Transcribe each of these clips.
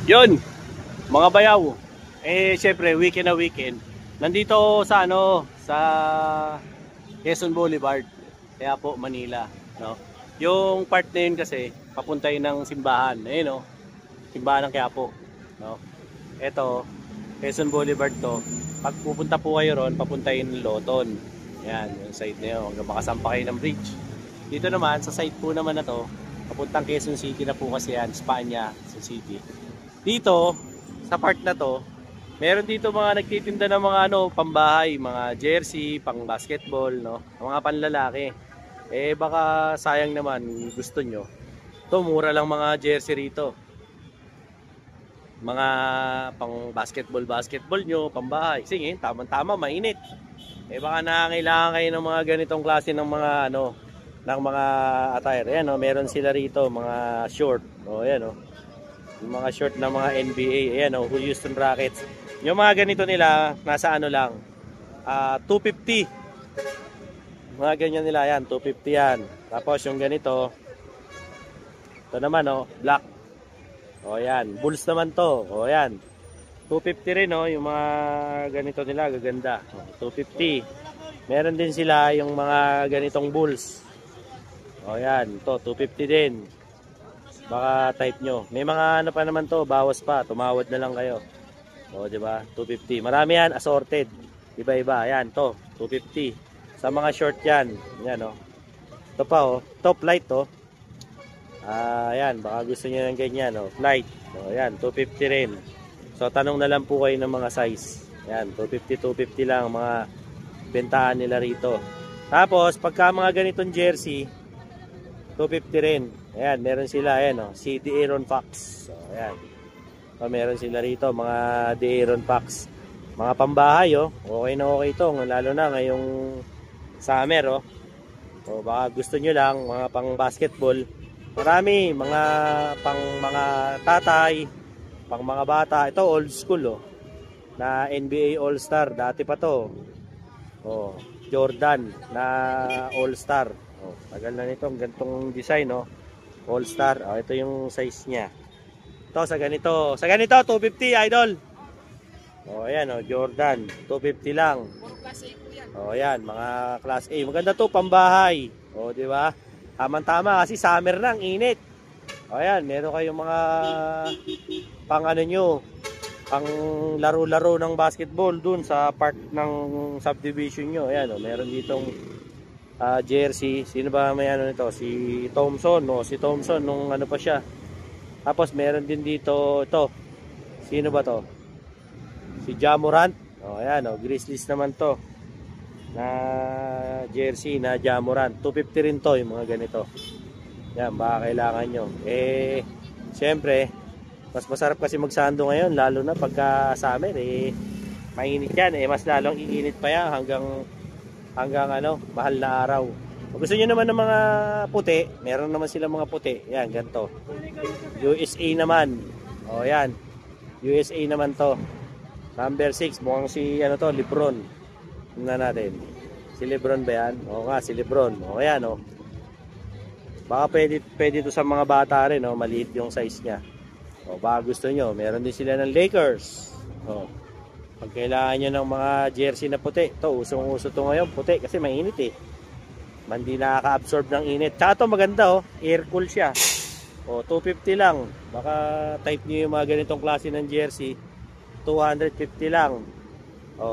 Yun, mga bayaw. Syempre, weekend na weekend. Nandito sa sa Quezon Boulevard. Kaya po, Manila, no? Yung part na yun kasi papunta yun ng simbahan. No? Simbahan ng Quiapo, no? Ito, Quezon Boulevard to. Pag pupunta po kayo ron, papunta yun Loton. Yan, yung side na yun, hanggang makasampa kayo ng bridge. Dito naman, sa side po naman na to, papuntang Quezon City na po kasi yan, Spanya, Quezon City. Dito, sa part na to, meron dito mga nagtitinda ng mga pambahay, mga jersey, pang basketball, no? Mga panlalaki. Baka sayang naman gusto nyo. To mura lang mga jersey rito. Mga pang basketball nyo, pambahay. Sige, tama-tama, mainit. Baka nangangailangan kayo ng mga ganitong klase ng mga ng mga attire. Ayan, meron sila rito, mga short. Ayan, yung mga short ng mga NBA, ayan Houston Rockets. Yung mga ganito nila, nasa lang, 250. Mga ganyan nila, yan, 250 yan. Tapos yung ganito, ito naman, black. Yan, Bulls naman to. Yan, 250 rin, yung mga ganito nila, gaganda. 250. Meron din sila yung mga ganitong Bulls. Yan, to 250 din. Baka type nyo. May mga pa naman to, bawas pa, tumawad na lang kayo. Di ba? 250. Marami yan, assorted. Iba-iba. Ayan, to, 250. Sa mga short yan. Yan, Ito pa, top light, ayan, baka gusto niyo ng ganyan, light. Ayan, 250 rin. So, tanong na lang po kayo ng mga size. Ayan, 250 lang mga bentahan nila rito. Tapos, pagka mga ganitong jersey, 250 rin. Ayan, meron sila, ayan, si De'Aaron Fox. So, ayan. Meron sila rito, mga De'Aaron Fox. Mga pambahay, okay na okay ito. Lalo na ngayong summer, baka gusto nyo lang, mga pang basketball. Marami, mga pang mga tatay, pang mga bata. Ito, old school, na NBA All-Star. Dati pa to. Jordan na All-Star. Tagal na nito, gantong design, All-Star. Ito yung size niya. Ito sa ganito. Sa ganito 250, idol. Ayan, Jordan, 250 lang. Ayan, mga class A. Maganda to, pambahay. Di ba? Tama-tama kasi summer na, ang init. Ayan, meron kayong mga pang pang laro-laro ng basketball dun sa part ng subdivision nyo. Ayan, meron ditong jersey. Sino ba may nito? Si Thompson, si Thompson nung pa siya. Tapos meron din dito ito. Sino ba to? Si Ja Morant. Ayan, Grizzlies naman to. Na jersey na Ja Morant. 250 rin to, yung mga ganito. Yan, baka kailangan nyo. Siyempre, mas masarap kasi magsando ngayon, lalo na pagka summer, mainit yan. Mas lalong iinit pa yan hanggang mahal na araw. Kung gusto nyo naman ng mga puti, meron naman sila mga puti. Yan, ganito. USA naman. Yan. USA naman to. Number 6, mukhang si Lebron. Tingnan natin. Si Lebron ba yan? Nga, si Lebron. Yan, Baka pwede to sa mga bata rin, maliit yung size niya. Baka gusto nyo, meron din sila ng Lakers. Pag kailangan nyo ng mga jersey na puti, to usong-uso to ngayon, puti kasi mainit hindi nakaka-absorb ng init. Tsaka to maganda, air cool siya. 250 lang. Baka type nyo yung mga ganitong klase ng jersey, 250 lang.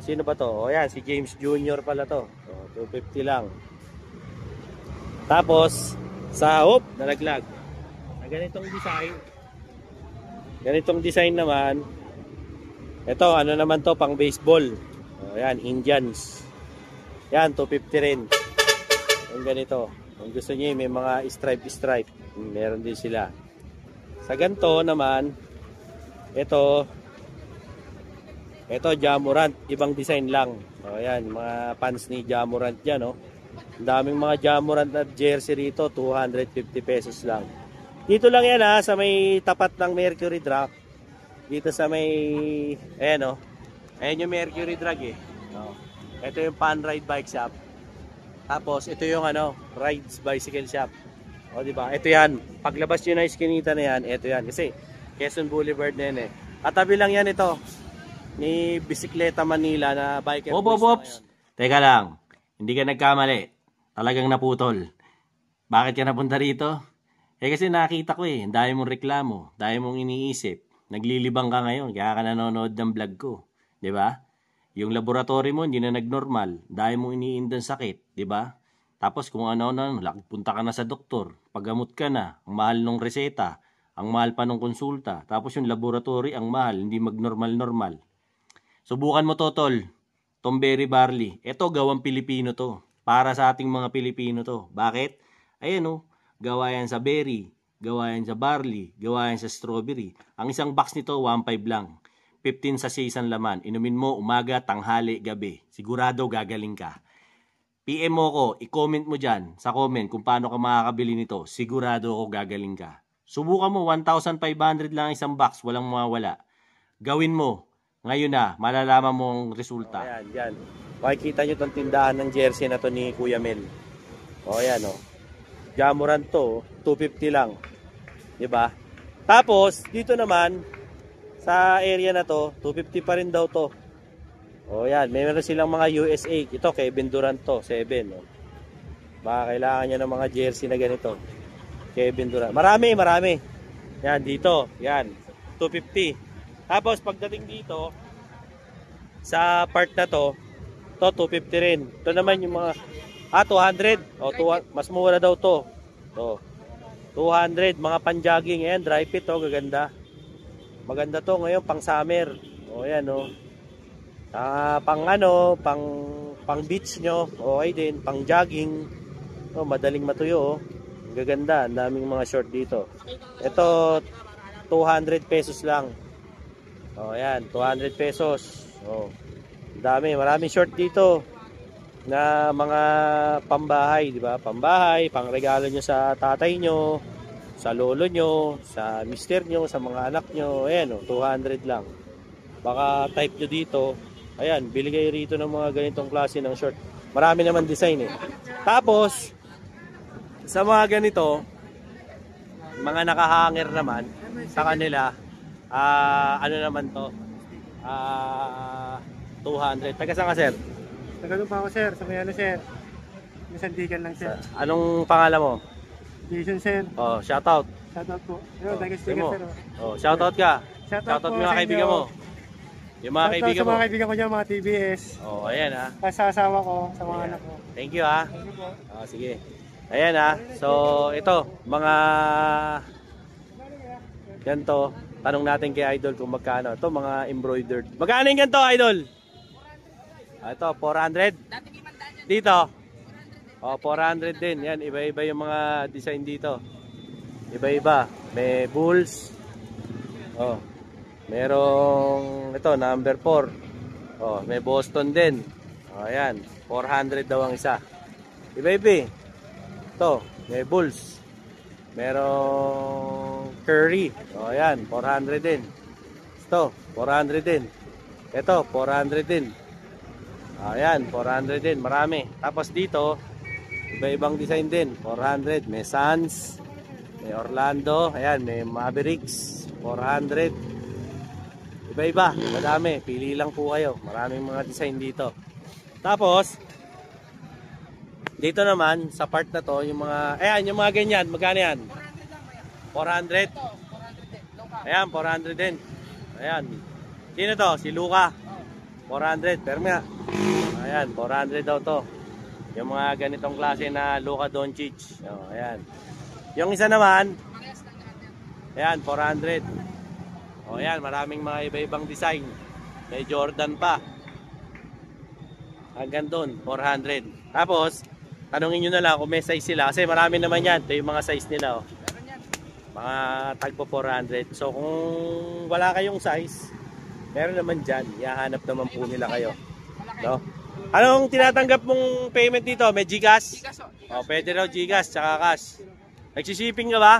Sino ba to? Yan, si James Jr. pala to. 250 lang. Tapos sa nalaglag. Na ganitong design naman. Ito, naman to, pang baseball. Yan, Indians. Yan, 250 rin. Yung ganito. Kung gusto niyo, may mga stripe. Meron din sila. Sa ganito naman, ito Ja Morant, ibang design lang. Yan, mga pants ni Ja Morant dyan, Ang daming mga Ja Morant na jersey rito, 250 pesos lang. Dito lang yan, sa may tapat ng Mercury Drug. Dito sa may, ayan, ayan yung Mercury Drug, Ito yung Pan Ride Bike Shop. Tapos ito yung Rides Bicycle Shop. Diba? Ito yan. Paglabas nyo na iskinita na yan, ito yan. Kasi Quezon Boulevard na yan eh. Katabi lang yan ito. Ni Bisikleta Manila na biker boys na ngayon. Teka lang. Hindi ka nagkamali. Talagang naputol. Bakit ka napunta rito? Kasi nakita ko eh. Dahil mong reklamo. Dahil mong iniisip. Naglilibang ka ngayon. Kaya ka nanonood ng vlog ko. Diba? Yung laboratory mo hindi na nagnormal. Dahil mong iniindang sakit. Diba? Tapos kung ano-ano, punta ka na sa doktor. Paggamot ka na. Ang mahal ng reseta. Ang mahal pa ng konsulta. Tapos yung laboratory, ang mahal. Hindi magnormal-normal. Subukan mo to, tol. Tomberry barley. Ito, gawang Pilipino to. Para sa ating mga Pilipino to. Bakit? Ayan o. Gawa yan sa berry. Gawa yan sa barley. Gawa yan sa strawberry. Ang isang box nito, 1.5 lang. 15 sa isang laman. Inumin mo umaga, tanghali, gabi. Sigurado gagaling ka. PM mo ko, i-comment mo dyan sa comment kung paano ka makakabili nito. Sigurado ako gagaling ka. Subukan mo, 1,500 lang isang box, walang mawawala. Gawin mo. Ngayon na, malalaman mo ang resulta. Ayan, dyan. Makikita nyo itong tindahan ng jersey na to ni Kuya Mel. O, ayan o. Jamuran to, 250 lang. Diba? Tapos, dito naman, sa area na to, 250 pa rin daw to. O yan, meron silang mga USA. Ito, Kevin Durant to, 7. O. Baka kailangan niya ng mga jersey na ganito. Kevin Durant. Marami. Yan, dito. Yan, 250. Tapos, pagdating dito, sa part na to, 250 rin. Ito naman yung mga, 200. O, mas mura daw to. To. 200, mga pan-jogging. Ayan, dry fit, o, gaganda. Maganda to ngayon, pang summer. O, yan, o. Pang beach nyo, okay din, pang jogging. Oh, madaling matuyo, oh. Gaganda, ang daming mga short dito. Ito 200 pesos lang. Oh, ayan, 200 pesos. Oh. Maraming short dito na mga pambahay, di ba? Pambahay, pangregalo nyo sa tatay nyo, sa lolo nyo, sa mister nyo, sa mga anak nyo. Ayan, oh, 200 lang. Baka type nyo dito. Ayan, bili kayo rito ng mga ganitong klase ng short. Marami naman design eh. Tapos, sa mga ganito, mga nakahanger naman, sa kanila, ano naman to? 200. Taga saan ka, sir? Taga doon pa ako, sir. Sa Mayano, sir. Yung sandigan lang, sir. Anong pangalan mo? Jason, sir. Oh, shoutout. Shoutout po. Ayun, taga-sticker, sir. Oh, shoutout ka. Shoutout mo mga kaibigan mo. Yung mga kaibigan mo. Sa mga kaibigan ko dyan, mga TBS. Oh, ayan ha. Sa asawa ko, sa mga anak ko. Thank you ha. Thank you po. Oh, sige. Ayan ha. So, ito, mga ganito. Tanong natin kay Idol kung magkano. Ito, mga embroidered. Magkano yung ganito, Idol? Ito, 400. Dito. Oh, 400 din. Yan, iba-iba yung mga design dito. Iba-iba. May bulls. Oh. Merong ito, number 4. Oh, may Boston din. Oh, ayan. 400 daw ang isa. Iba-iba. Ito, may Bulls. Merong Curry. Oh, ayan, 400 din. Ito, 400 din. Ito, 400 din. Oh, ayan, 400 din. Marami. Tapos dito, iba-ibang design din. 400. May Suns. May Orlando. Ayan, may Mavericks. 400. Iba-iba, madami. Pili lang po kayo. Maraming mga design dito. Tapos, dito naman, sa part na to, yung mga, ayan, yung mga ganyan, magkano yan? 400? Ayan, 400 din. Ayan. Sino to? Si Luka. 400. Pero nga. Ayan, 400 daw to. Yung mga ganitong klase na Luka Doncic. Oh, ayan. Yung isa naman, ayan, 400. O yan, maraming mga iba-ibang design. May Jordan pa. Hanggang doon, 400. Tapos, tanungin nyo na lang kung may size sila. Kasi marami naman yan. Ito yung mga size nila. Oh. Mga tagpo 400. So kung wala kayong size, meron naman dyan. Ihahanap naman po nila kayo. No? Anong tinatanggap mong payment dito? May GCash? O, pwede raw GCash, tsaka cash. Nagsishipping ka ba?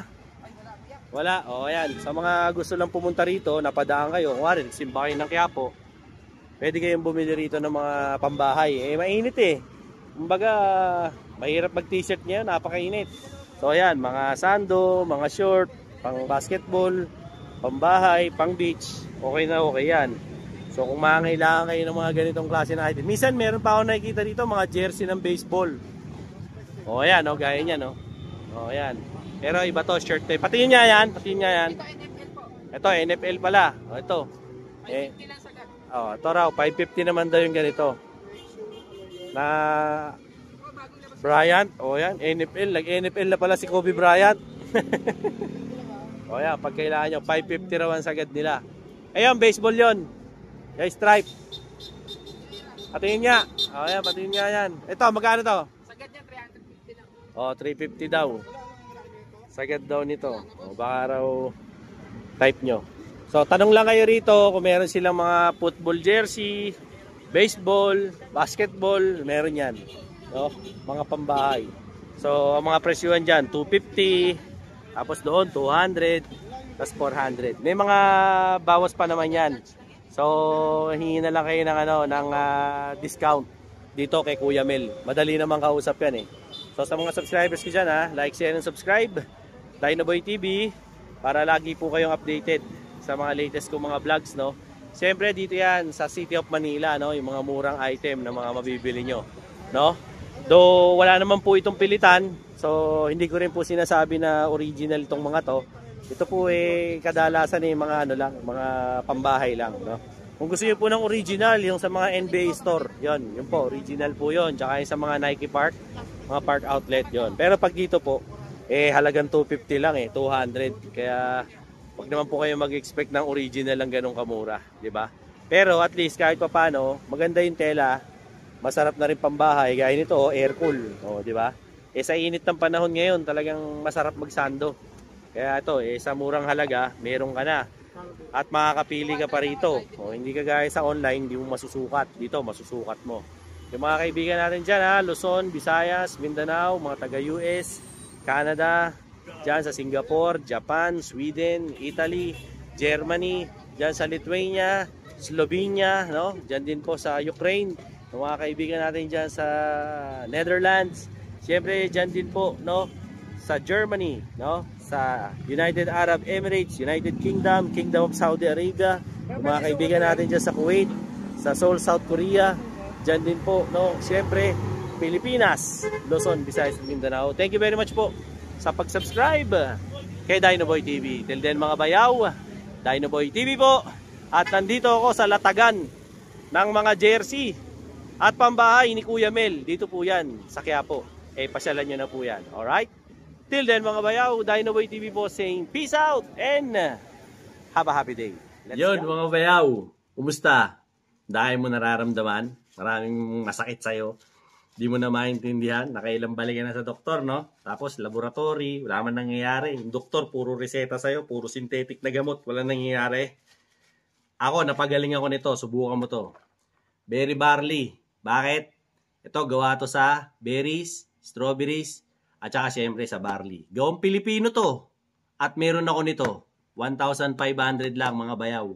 Wala, o ayan, sa mga gusto lang pumunta rito, napadaan kayo, kung simba kayo ng Quiapo, pwede kayong bumili rito ng mga pambahay. Mainit kumbaga, mahirap mag t-shirt niya, napakainit. So ayan, mga sando, mga short, pang basketball, pambahay, pang beach, okay na okay yan. So kung makangailangan kayo ng mga ganitong klase na item. Minsan meron pa ako nakikita dito mga jersey ng baseball. O ayan, no, gaya niya, no. O ayan. Pero iba to, shirt tape. Patingin niya yan, patingin niya yan. Ito, NFL pala. O ito. Ito raw, 550 naman daw yung ganito. Na Bryant, o yan, NFL. Nag-NFL na pala si Kobe Bryant. O yan, pag kailangan nyo, 550 raw ang sagad nila. Ayun, baseball yon. Guys, stripe. Patingin nga. O yan, patingin nga yan. Ito, magkano to? Sagad niya 350 lang. O, 350 daw. Sagad daw nito. O, baka raw type nyo. So, tanong lang kayo rito kung meron silang mga football jersey, baseball, basketball, meron yan. No? Mga pambahay. So, ang mga presyuhan dyan, 250, tapos doon, 200, tapos 400. May mga bawas pa naman yan. So, hingi na lang kayo ng discount dito kay Kuya Mel. Madali naman kausap yan eh. So, sa mga subscribers ko dyan, like, share, and subscribe. Dinoboy TV, para lagi po kayong updated sa mga latest kong mga vlogs, no? Siyempre dito yan sa City of Manila, no? Yung mga murang item na mga mabibili nyo, no? Though wala naman po itong pilitan, so hindi ko rin po sinasabi na original itong mga to. Ito po kadalasan mga mga pambahay lang, no? Kung gusto niyo po ng original, yung sa mga NBA store, yun po, original po yun. Tsaka yung sa mga Nike Park, mga park outlet, yun. Pero pag dito po, halagang 250 lang 200. Kaya wag naman po kayo mag-expect ng original lang ganun kamura, di ba? Pero at least kahit papaano, maganda yung tela, masarap na rin pambahay, gaya nito, air cool, di ba? Sa init ng panahon ngayon, talagang masarap magsando. Kaya ito, sa murang halaga, meron ka na. At makakapili ka pa rito. Hindi ka gaya sa online, hindi mo masusukat. Dito, masusukat mo. Yung mga kaibigan natin dyan, Luzon, Visayas, Mindanao, mga taga-US, Canada, dyan sa Singapore, Japan, Sweden, Italy, Germany, dyan sa Lithuania, Slovenia, no? Dyan din po sa Ukraine, yung mga kaibigan natin dyan sa Netherlands, siyempre dyan din po, no? Sa Germany, no? Sa United Arab Emirates, United Kingdom, Kingdom of Saudi Arabia, yung mga kaibigan natin dyan sa Kuwait, sa Seoul, South Korea, dyan din po, no? Siyempre, Pilipinas, Luzon, Visayas, Mindanao. Thank you very much po sa pag-subscribe kay Dinoboy TV. Till then mga bayaw, Dinoboy TV po. At nandito ako sa latagan ng mga jersey at pambahay ni Kuya Mel. Dito po yan sa Quiapo. Pasyalan nyo na po yan. Alright? Till then mga bayaw, Dinoboy TV po saying peace out and have a happy day. Yun mga bayaw, kumusta? Dahil mo nararamdaman, maraming masakit sa'yo. Di mo na maintindihan, nakailang balikan na sa doktor, no? Tapos laboratory, wala man nangyayari. Yung doktor, puro reseta sa'yo, puro synthetic na gamot, wala nangyayari. Ako, napagaling ako nito, subukan mo to. Berry barley. Bakit? Ito, gawa to sa berries, strawberries, at saka siyempre sa barley. Gawang Pilipino to. At meron ako nito, 1,500 lang mga bayaw.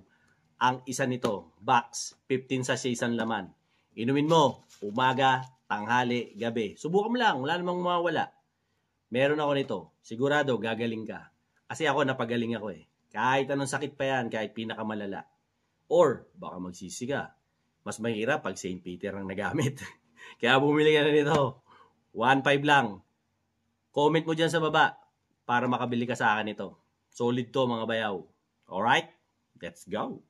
Ang isa nito, box, 15 sachets ang laman. Inumin mo, umaga, tanghali, gabi. Subukan mo lang, wala namang mawawala. Meron ako nito. Sigurado, gagaling ka. Kasi ako, napagaling ako Kahit anong sakit pa yan, kahit pinakamalala. Or, baka magsisi ka. Mas mahirap pag St. Peter ang nagamit. Kaya bumili ka na nito. 1,500 lang. Comment mo dyan sa baba para makabili ka sa akin ito. Solid to mga bayaw. Alright? Let's go!